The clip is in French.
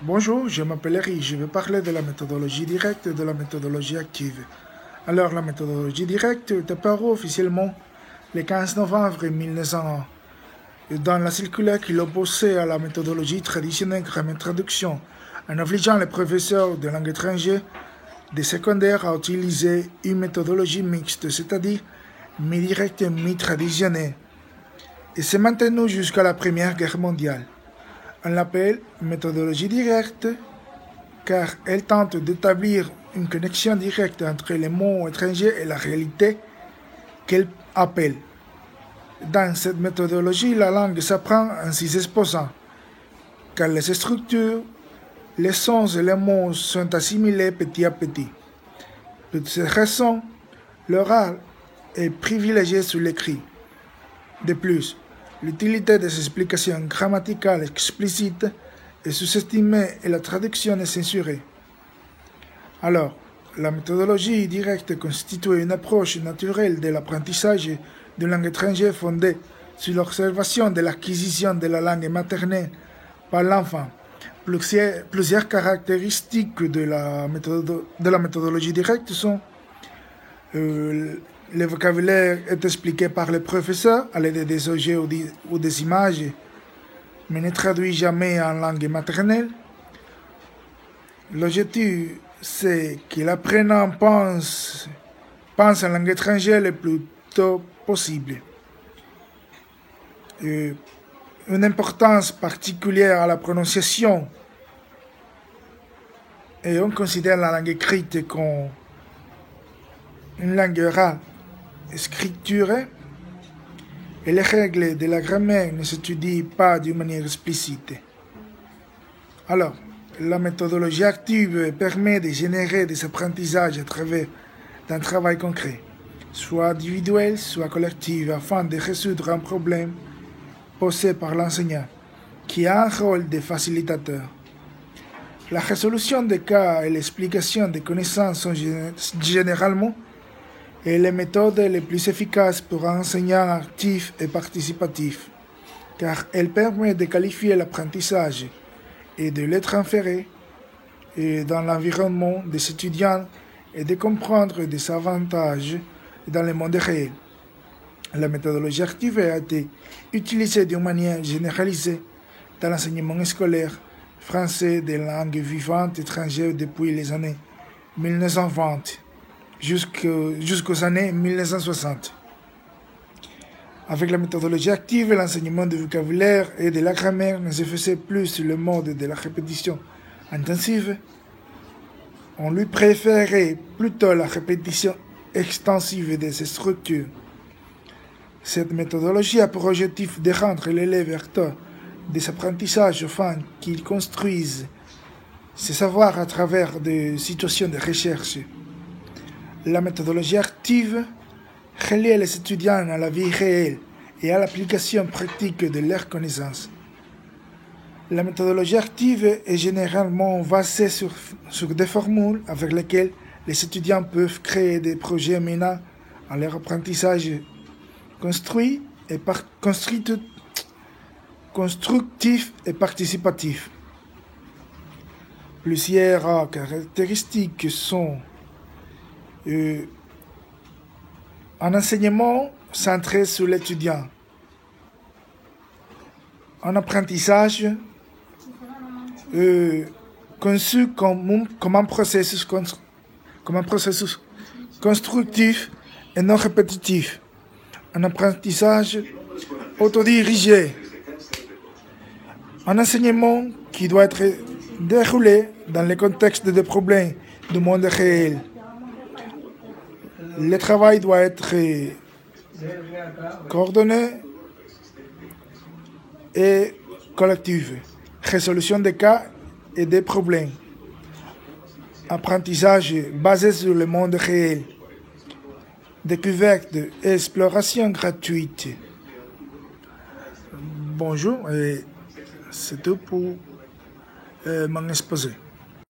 Bonjour, je m'appelle Eric, je vais parler de la méthodologie directe et de la méthodologie active. Alors, la méthodologie directe est apparue officiellement le 15 novembre 1901 dans la circulaire qui l'opposait à la méthodologie traditionnelle grammaire traduction, en obligeant les professeurs de langue étrangère des secondaires à utiliser une méthodologie mixte, c'est-à-dire mi-directe et mi-traditionnelle. Et c'est maintenu jusqu'à la Première Guerre mondiale. On l'appelle méthodologie directe car elle tente d'établir une connexion directe entre les mots étrangers et la réalité qu'elle appelle. Dans cette méthodologie, la langue s'apprend en s'y exposant, car les structures, les sons et les mots sont assimilés petit à petit. Pour cette raison, l'oral est privilégié sur l'écrit. De plus, l'utilité des explications grammaticales explicites est sous-estimée et la traduction est censurée. Alors, la méthodologie directe constitue une approche naturelle de l'apprentissage d'une langue étrangère fondée sur l'observation de l'acquisition de la langue maternelle par l'enfant. Plusieurs caractéristiques de la méthodologie directe sont le vocabulaire est expliqué par le professeur à l'aide des objets ou des images, mais ne traduit jamais en langue maternelle. L'objectif, c'est que l'apprenant pense en langue étrangère le plus tôt possible. Une importance particulière à la prononciation, et on considère la langue écrite comme une langue orale écriturée, et les règles de la grammaire ne s'étudient pas d'une manière explicite. Alors, la méthodologie active permet de générer des apprentissages à travers d'un travail concret, soit individuel, soit collectif, afin de résoudre un problème posé par l'enseignant, qui a un rôle de facilitateur. La résolution des cas et l'explication des connaissances sont généralement les méthodes les plus efficaces pour un enseignant actif et participatif, car elles permettent de qualifier l'apprentissage et de le transférer dans l'environnement des étudiants et de comprendre des avantages dans le monde réel. La méthodologie active a été utilisée d'une manière généralisée dans l'enseignement scolaire français des langues vivantes étrangères depuis les années 1920 jusqu'aux années 1960. Avec la méthodologie active, l'enseignement du vocabulaire et de la grammaire ne se faisait plus sur le mode de la répétition intensive. On lui préférait plutôt la répétition extensive de ces structures. Cette méthodologie a pour objectif de rendre l'élève acteur des apprentissages afin qu'il construise ses savoirs à travers des situations de recherche. La méthodologie active relie les étudiants à la vie réelle et à l'application pratique de leurs connaissances. La méthodologie active est généralement basée sur des formules avec lesquelles les étudiants peuvent créer des projets menant à leur apprentissage constructif et participatif. Plusieurs caractéristiques sont un enseignement centré sur l'étudiant, un apprentissage conçu comme un processus constructif et non répétitif, un apprentissage autodirigé, un enseignement qui doit être déroulé dans le contexte des problèmes du monde réel. Le travail doit être coordonné et collectif. Résolution des cas et des problèmes. Apprentissage basé sur le monde réel. Découverte et exploration gratuite. Bonjour, et c'est tout pour mon exposé.